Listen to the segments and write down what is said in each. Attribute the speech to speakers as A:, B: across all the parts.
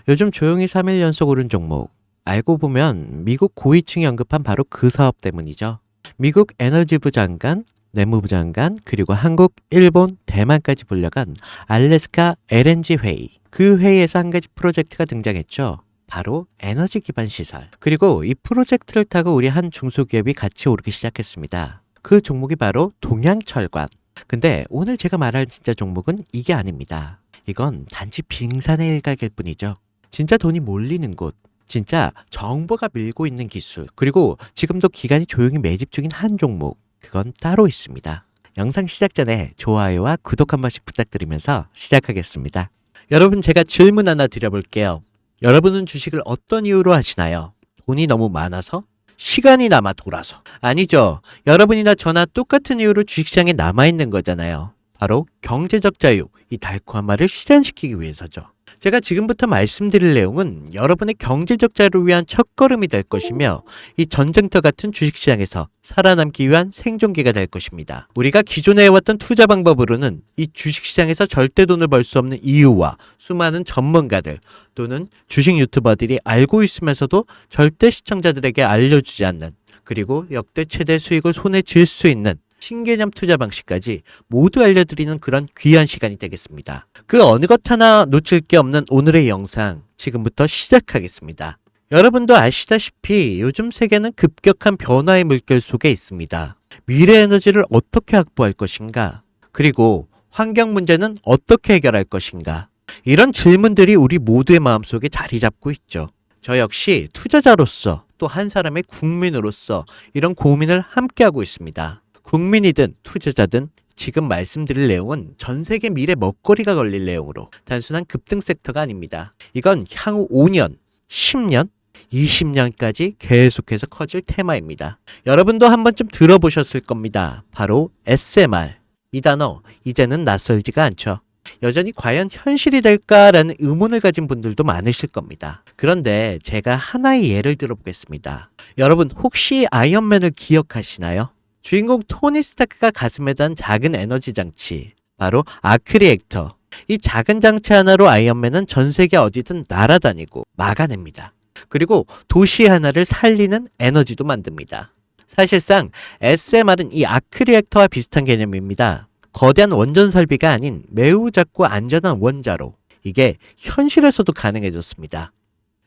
A: 요즘 조용히 3일 연속 오른 종목. 알고 보면 미국 고위층이 언급한 바로 그 사업 때문이죠. 미국 에너지부 장관, 내무부 장관, 그리고 한국, 일본, 대만까지 불려간 알래스카 LNG 회의. 그 회의에서 한 가지 프로젝트가 등장했죠. 바로 에너지 기반 시설. 그리고 이 프로젝트를 타고 우리 한 중소기업이 같이 오르기 시작했습니다. 그 종목이 바로 동양철관. 근데 오늘 제가 말할 진짜 종목은 이게 아닙니다. 이건 단지 빙산의 일각일 뿐이죠. 진짜 돈이 몰리는 곳, 진짜 정보가 밀고 있는 기술, 그리고 지금도 기간이 조용히 매집 중인 한 종목, 그건 따로 있습니다. 영상 시작 전에 좋아요와 구독 한 번씩 부탁드리면서 시작하겠습니다. 여러분, 제가 질문 하나 드려볼게요. 여러분은 주식을 어떤 이유로 하시나요? 돈이 너무 많아서? 시간이 남아 돌아서? 아니죠. 여러분이나 저나 똑같은 이유로 주식시장에 남아있는 거잖아요. 바로 경제적 자유, 이 달콤한 말을 실현시키기 위해서죠. 제가 지금부터 말씀드릴 내용은 여러분의 경제적 자유를 위한 첫걸음이 될 것이며, 이 전쟁터 같은 주식시장에서 살아남기 위한 생존기가 될 것입니다. 우리가 기존에 해왔던 투자 방법으로는 이 주식시장에서 절대 돈을 벌 수 없는 이유와 수많은 전문가들 또는 주식 유튜버들이 알고 있으면서도 절대 시청자들에게 알려주지 않는, 그리고 역대 최대 수익을 손에 쥘 수 있는 신개념 투자 방식까지 모두 알려드리는 그런 귀한 시간이 되겠습니다. 그 어느 것 하나 놓칠 게 없는 오늘의 영상, 지금부터 시작하겠습니다. 여러분도 아시다시피 요즘 세계는 급격한 변화의 물결 속에 있습니다. 미래 에너지를 어떻게 확보할 것인가? 그리고 환경 문제는 어떻게 해결할 것인가? 이런 질문들이 우리 모두의 마음속에 자리 잡고 있죠. 저 역시 투자자로서 또 한 사람의 국민으로서 이런 고민을 함께하고 있습니다. 국민이든 투자자든 지금 말씀드릴 내용은 전 세계 미래 먹거리가 걸릴 내용으로 단순한 급등 섹터가 아닙니다. 이건 향후 5년, 10년, 20년까지 계속해서 커질 테마입니다. 여러분도 한 번쯤 들어보셨을 겁니다. 바로 SMR. 이 단어 이제는 낯설지가 않죠. 여전히 과연 현실이 될까라는 의문을 가진 분들도 많으실 겁니다. 그런데 제가 하나의 예를 들어보겠습니다. 여러분, 혹시 아이언맨을 기억하시나요? 주인공 토니 스타크가 가슴에 단 작은 에너지 장치, 바로 아크 리액터. 이 작은 장치 하나로 아이언맨은 전 세계 어디든 날아다니고 막아냅니다. 그리고 도시 하나를 살리는 에너지도 만듭니다. 사실상 SMR은 이 아크 리액터와 비슷한 개념입니다. 거대한 원전 설비가 아닌 매우 작고 안전한 원자로. 이게 현실에서도 가능해졌습니다.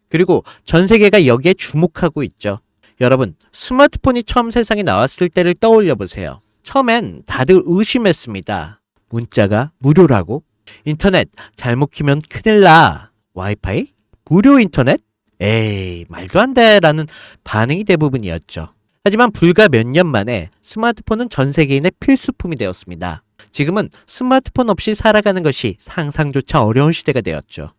A: 그리고 전 세계가 여기에 주목하고 있죠. 여러분, 스마트폰이 처음 세상에 나왔을 때를 떠올려 보세요. 처음엔 다들 의심했습니다. 문자가 무료라고? 인터넷 잘못 키면 큰일 나. 와이파이? 무료 인터넷? 에이, 말도 안 돼. 라는 반응이 대부분이었죠. 하지만 불과 몇 년 만에 스마트폰은 전 세계인의 필수품이 되었습니다. 지금은 스마트폰 없이 살아가는 것이 상상조차 어려운 시대가 되었죠.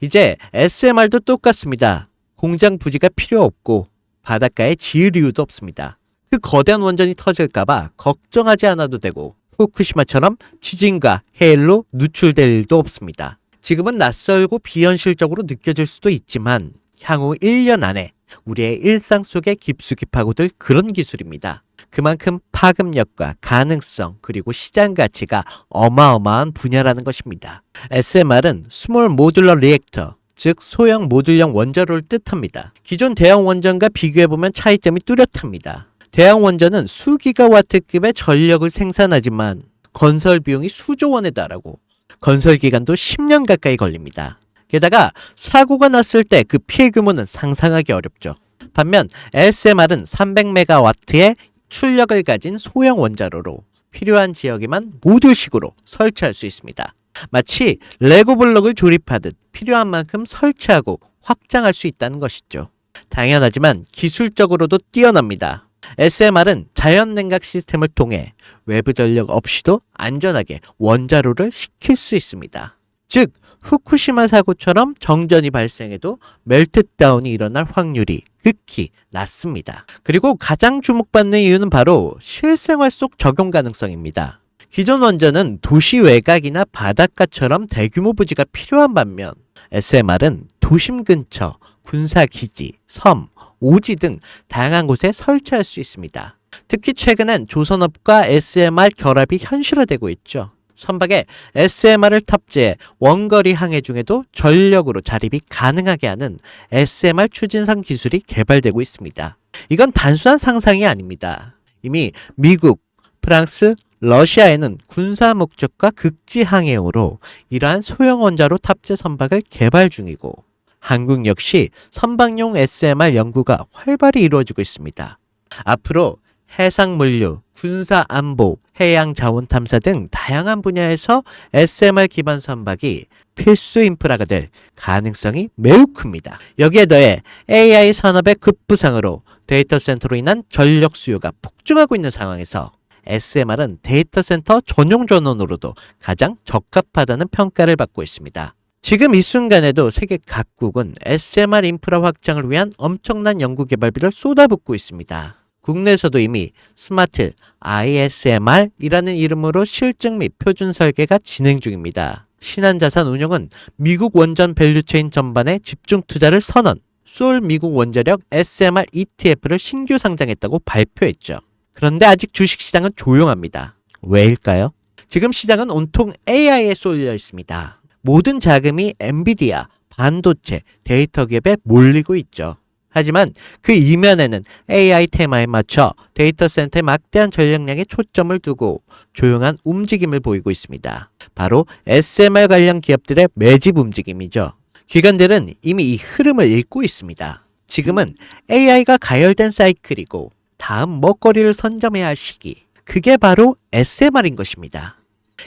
A: 이제 SMR도 똑같습니다. 공장 부지가 필요 없고 바닷가에 지을 이유도 없습니다. 그 거대한 원전이 터질까봐 걱정하지 않아도 되고, 후쿠시마처럼 지진과 해일로 누출될 일도 없습니다. 지금은 낯설고 비현실적으로 느껴질 수도 있지만 향후 1년 안에 우리의 일상 속에 깊숙이 파고들 그런 기술입니다. 그만큼 파급력과 가능성, 그리고 시장 가치가 어마어마한 분야라는 것입니다. SMR은 스몰 모듈러 리액터, 즉 소형 모듈형 원자로를 뜻합니다. 기존 대형 원전과 비교해보면 차이점이 뚜렷합니다. 대형 원전은 수기가와트급의 전력을 생산하지만 건설 비용이 수조 원에 달하고 건설 기간도 10년 가까이 걸립니다. 게다가 사고가 났을 때 그 피해 규모는 상상하기 어렵죠. 반면 SMR은 300메가와트의 출력을 가진 소형 원자로로 필요한 지역에만 모듈식으로 설치할 수 있습니다. 마치 레고 블록을 조립하듯 필요한 만큼 설치하고 확장할 수 있다는 것이죠. 당연하지만 기술적으로도 뛰어납니다. SMR은 자연 냉각 시스템을 통해 외부 전력 없이도 안전하게 원자로를 식힐 수 있습니다. 즉, 후쿠시마 사고처럼 정전이 발생해도 멜트다운이 일어날 확률이 극히 낮습니다. 그리고 가장 주목받는 이유는 바로 실생활 속 적용 가능성입니다. 기존 원전은 도시 외곽이나 바닷가처럼 대규모 부지가 필요한 반면 SMR은 도심 근처, 군사기지, 섬, 오지 등 다양한 곳에 설치할 수 있습니다. 특히 최근엔 조선업과 SMR 결합이 현실화되고 있죠. 선박에 SMR을 탑재해 원거리 항해 중에도 전력으로 자립이 가능하게 하는 SMR 추진선 기술이 개발되고 있습니다. 이건 단순한 상상이 아닙니다. 이미 미국, 프랑스, 러시아에는 군사 목적과 극지 항해용으로 이러한 소형 원자로 탑재 선박을 개발 중이고 한국 역시 선박용 SMR 연구가 활발히 이루어지고 있습니다. 앞으로 해상 물류, 군사 안보, 해양 자원 탐사 등 다양한 분야에서 SMR 기반 선박이 필수 인프라가 될 가능성이 매우 큽니다. 여기에 더해 AI 산업의 급부상으로 데이터 센터로 인한 전력 수요가 폭증하고 있는 상황에서 SMR은 데이터 센터 전용 전원으로도 가장 적합하다는 평가를 받고 있습니다. 지금 이 순간에도 세계 각국은 SMR 인프라 확장을 위한 엄청난 연구개발비를 쏟아붓고 있습니다. 국내에서도 이미 스마트 ISMR이라는 이름으로 실증 및 표준 설계가 진행 중입니다. 신한자산 운용은 미국 원전 밸류체인 전반에 집중 투자를 선언, 소울 미국 원자력 SMR ETF를 신규 상장했다고 발표했죠. 그런데 아직 주식시장은 조용합니다. 왜일까요? 지금 시장은 온통 AI에 쏠려 있습니다. 모든 자금이 엔비디아, 반도체, 데이터 기업에 몰리고 있죠. 하지만 그 이면에는 AI 테마에 맞춰 데이터 센터에 막대한 전력량에 초점을 두고 조용한 움직임을 보이고 있습니다. 바로 SMR 관련 기업들의 매집 움직임이죠. 기관들은 이미 이 흐름을 읽고 있습니다. 지금은 AI가 가열된 사이클이고 다음 먹거리를 선점해야 할 시기. 그게 바로 SMR인 것입니다.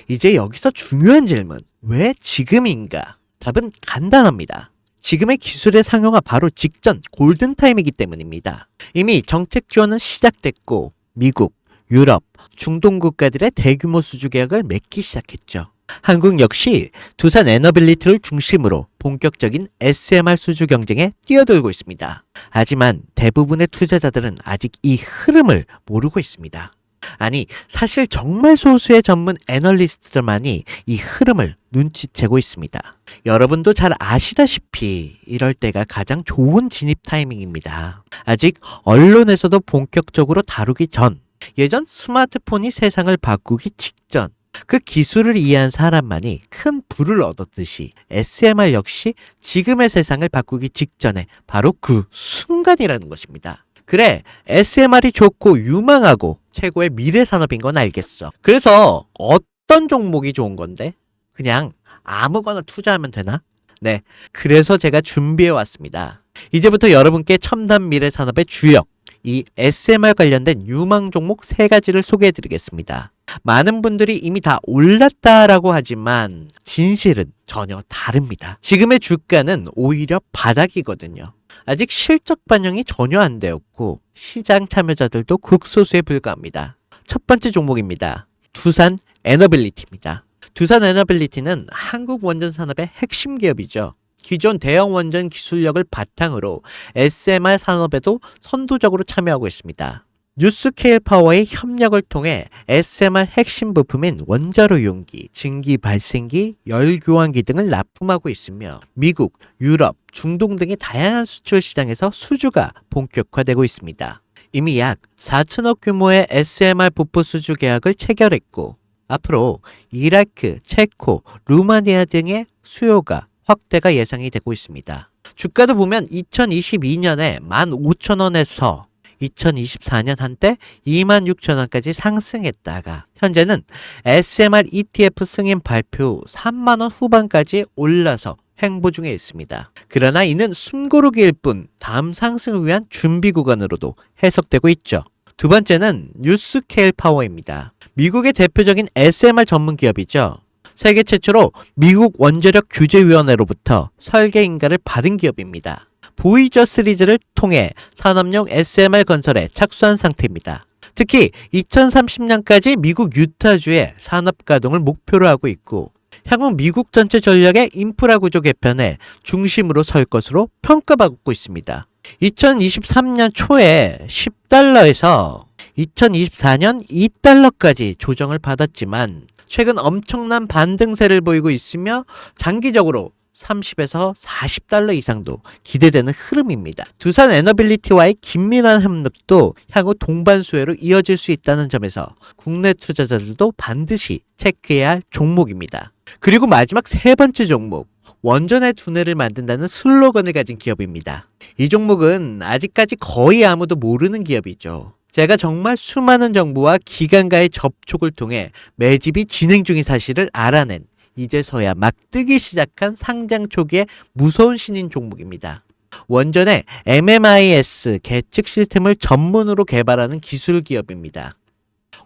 A: 이제 여기서 중요한 질문. 왜 지금인가? 답은 간단합니다. 지금의 기술의 상용화 바로 직전 골든타임이기 때문입니다. 이미 정책 지원은 시작됐고 미국, 유럽, 중동 국가들의 대규모 수주 계약을 맺기 시작했죠. 한국 역시 두산 에너빌리티를 중심으로 본격적인 SMR 수주 경쟁에 뛰어들고 있습니다. 하지만 대부분의 투자자들은 아직 이 흐름을 모르고 있습니다. 아니, 사실 정말 소수의 전문 애널리스트들만이 이 흐름을 눈치채고 있습니다. 여러분도 잘 아시다시피 이럴 때가 가장 좋은 진입 타이밍입니다. 아직 언론에서도 본격적으로 다루기 전, 예전 스마트폰이 세상을 바꾸기 직전, 그 기술을 이해한 사람만이 큰 부를 얻었듯이 SMR 역시 지금의 세상을 바꾸기 직전에 바로 그 순간이라는 것입니다. 그래, SMR이 좋고 유망하고 최고의 미래 산업인 건 알겠어. 그래서 어떤 종목이 좋은 건데? 그냥 아무거나 투자하면 되나? 네, 그래서 제가 준비해 왔습니다. 이제부터 여러분께 첨단 미래 산업의 주역, 이 SMR 관련된 유망 종목 3가지를 소개해 드리겠습니다. 많은 분들이 이미 다 올랐다라고 하지만 진실은 전혀 다릅니다. 지금의 주가는 오히려 바닥이거든요. 아직 실적 반영이 전혀 안 되었고 시장 참여자들도 극소수에 불과합니다. 첫 번째 종목입니다. 두산 에너빌리티입니다. 두산 에너빌리티는 한국 원전 산업의 핵심 기업이죠. 기존 대형 원전 기술력을 바탕으로 SMR 산업에도 선도적으로 참여하고 있습니다. 뉴스케일 파워의 협력을 통해 SMR 핵심 부품인 원자로 용기, 증기 발생기, 열 교환기 등을 납품하고 있으며 미국, 유럽, 중동 등의 다양한 수출 시장에서 수주가 본격화되고 있습니다. 이미 약 4천억 규모의 SMR 부품 수주 계약을 체결했고 앞으로 이라크, 체코, 루마니아 등의 수요가 확대가 예상이 되고 있습니다. 주가도 보면 2022년에 15,000원에서 2024년 한때 26,000원까지 상승했다가 현재는 SMR ETF 승인 발표 후 3만원 후반까지 올라서 횡보 중에 있습니다. 그러나 이는 숨고르기일 뿐 다음 상승을 위한 준비 구간으로도 해석되고 있죠. 두 번째는 뉴스케일 파워입니다. 미국의 대표적인 SMR 전문 기업이죠. 세계 최초로 미국 원자력 규제위원회로부터 설계 인가를 받은 기업입니다. 보이저 시리즈를 통해 산업용 SMR 건설에 착수한 상태입니다. 특히 2030년까지 미국 유타주의 산업 가동을 목표로 하고 있고 향후 미국 전체 전력의 인프라 구조 개편에 중심으로 설 것으로 평가받고 있습니다. 2023년 초에 10달러에서 2024년 2달러까지 조정을 받았지만 최근 엄청난 반등세를 보이고 있으며 장기적으로 30에서 40달러 이상도 기대되는 흐름입니다. 두산 에너빌리티와의 긴밀한 협력도 향후 동반 수혜로 이어질 수 있다는 점에서 국내 투자자들도 반드시 체크해야 할 종목입니다. 그리고 마지막 세 번째 종목, 원전의 두뇌를 만든다는 슬로건을 가진 기업입니다. 이 종목은 아직까지 거의 아무도 모르는 기업이죠. 제가 정말 수많은 정부와 기관과의 접촉을 통해 매집이 진행 중인 사실을 알아낸, 이제서야 막 뜨기 시작한 상장 초기의 무서운 신인 종목입니다. 원전의 MMIS 계측 시스템을 전문으로 개발하는 기술 기업입니다.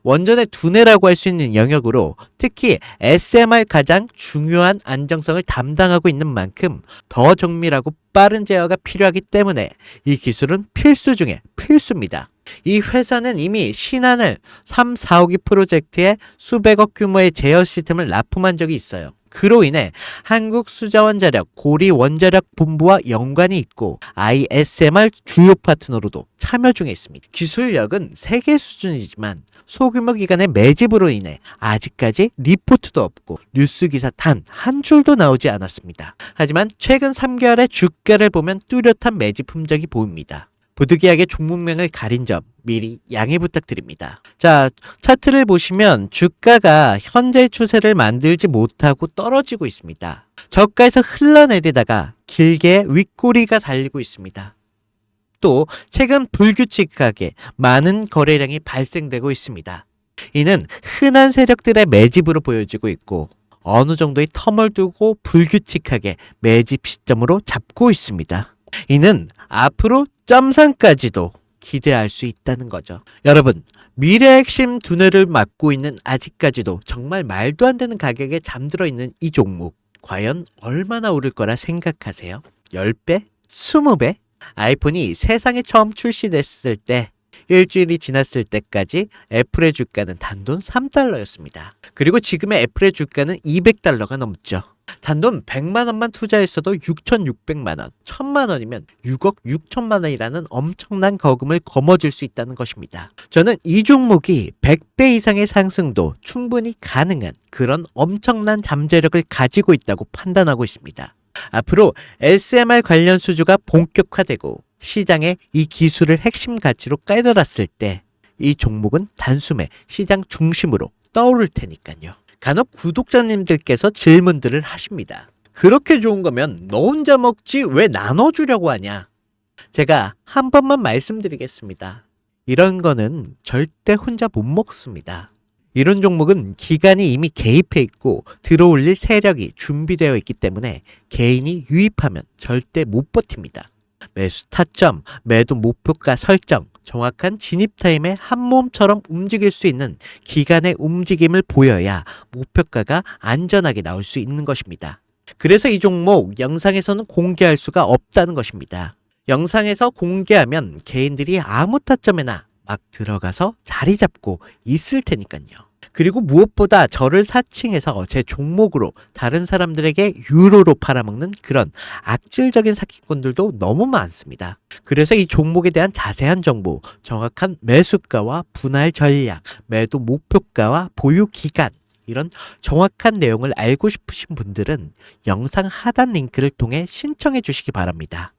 A: 원전의 두뇌라고 할 수 있는 영역으로 특히 SMR 가장 중요한 안정성을 담당하고 있는 만큼 더 정밀하고 빠른 제어가 필요하기 때문에 이 기술은 필수 중에 필수입니다. 이 회사는 이미 신한을 3, 4호기 프로젝트에 수백억 규모의 제어 시스템을 납품한 적이 있어요. 그로 인해 한국수자원자력 고리원자력본부와 연관이 있고 ISMR 주요 파트너로도 참여 중에 있습니다. 기술력은 세계 수준이지만 소규모 기관의 매집으로 인해 아직까지 리포트도 없고 뉴스 기사 단 한 줄도 나오지 않았습니다. 하지만 최근 3개월의 주가를 보면 뚜렷한 매집 흔적이 보입니다. 부득이하게 종목명을 가린 점 미리 양해 부탁드립니다. 자, 차트를 보시면 주가가 현재 추세를 만들지 못하고 떨어지고 있습니다. 저가에서 흘러내리다가 길게 윗꼬리가 달리고 있습니다. 또 최근 불규칙하게 많은 거래량이 발생되고 있습니다. 이는 흔한 세력들의 매집으로 보여지고 있고 어느 정도의 텀을 두고 불규칙하게 매집 시점으로 잡고 있습니다. 이는 앞으로 점상까지도 기대할 수 있다는 거죠. 여러분, 미래 핵심 두뇌를 맡고 있는 아직까지도 정말 말도 안 되는 가격에 잠들어 있는 이 종목, 과연 얼마나 오를 거라 생각하세요? 10배? 20배? 아이폰이 세상에 처음 출시됐을 때 일주일이 지났을 때까지 애플의 주가는 단돈 3달러였습니다. 그리고 지금의 애플의 주가는 200달러가 넘죠. 단돈 100만 원만 투자했어도 6,600만 원, 1,000만 원이면 6억 6천만 원이라는 엄청난 거금을 거머쥘 수 있다는 것입니다. 저는 이 종목이 100배 이상의 상승도 충분히 가능한 그런 엄청난 잠재력을 가지고 있다고 판단하고 있습니다. 앞으로 SMR 관련 수주가 본격화되고 시장에 이 기술을 핵심 가치로 깨달았을 때 이 종목은 단숨에 시장 중심으로 떠오를 테니까요. 간혹 구독자님들께서 질문들을 하십니다. 그렇게 좋은 거면 너 혼자 먹지 왜 나눠주려고 하냐? 제가 한 번만 말씀드리겠습니다. 이런 거는 절대 혼자 못 먹습니다. 이런 종목은 기관이 이미 개입해 있고 들어올릴 세력이 준비되어 있기 때문에 개인이 유입하면 절대 못 버팁니다. 매수 타점, 매도 목표가 설정, 정확한 진입 타임에 한 몸처럼 움직일 수 있는 기관의 움직임을 보여야 목표가가 안전하게 나올 수 있는 것입니다. 그래서 이 종목 영상에서는 공개할 수가 없다는 것입니다. 영상에서 공개하면 개인들이 아무 타점에나 막 들어가서 자리 잡고 있을 테니까요. 그리고 무엇보다 저를 사칭해서 제 종목으로 다른 사람들에게 유로로 팔아먹는 그런 악질적인 사기꾼들도 너무 많습니다. 그래서 이 종목에 대한 자세한 정보, 정확한 매수가와 분할 전략, 매도 목표가와 보유 기간, 이런 정확한 내용을 알고 싶으신 분들은 영상 하단 링크를 통해 신청해 주시기 바랍니다.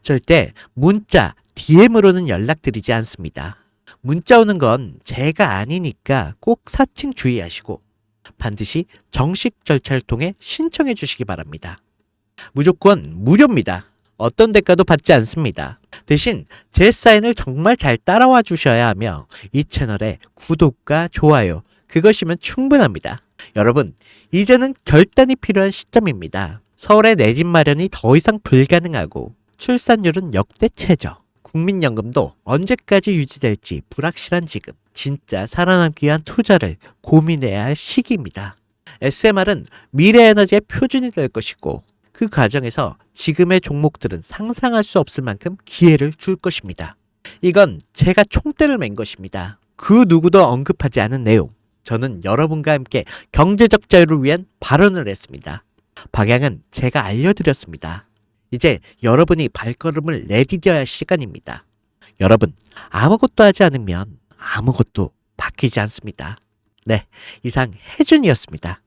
A: 절대 문자, DM으로는 연락드리지 않습니다. 문자 오는 건 제가 아니니까 꼭 사칭 주의하시고 반드시 정식 절차를 통해 신청해 주시기 바랍니다. 무조건 무료입니다. 어떤 대가도 받지 않습니다. 대신 제 사인을 정말 잘 따라와 주셔야 하며 이 채널에 구독과 좋아요, 그것이면 충분합니다. 여러분, 이제는 결단이 필요한 시점입니다. 서울의 내 집 마련이 더 이상 불가능하고 출산율은 역대 최저. 국민연금도 언제까지 유지될지 불확실한 지금, 진짜 살아남기 위한 투자를 고민해야 할 시기입니다. SMR은 미래 에너지의 표준이 될 것이고 그 과정에서 지금의 종목들은 상상할 수 없을 만큼 기회를 줄 것입니다. 이건 제가 총대를 맨 것입니다. 그 누구도 언급하지 않은 내용. 저는 여러분과 함께 경제적 자유를 위한 발언을 했습니다. 방향은 제가 알려드렸습니다. 이제 여러분이 발걸음을 내디뎌야 할 시간입니다. 여러분, 아무것도 하지 않으면 아무것도 바뀌지 않습니다. 네, 이상 혜준이었습니다.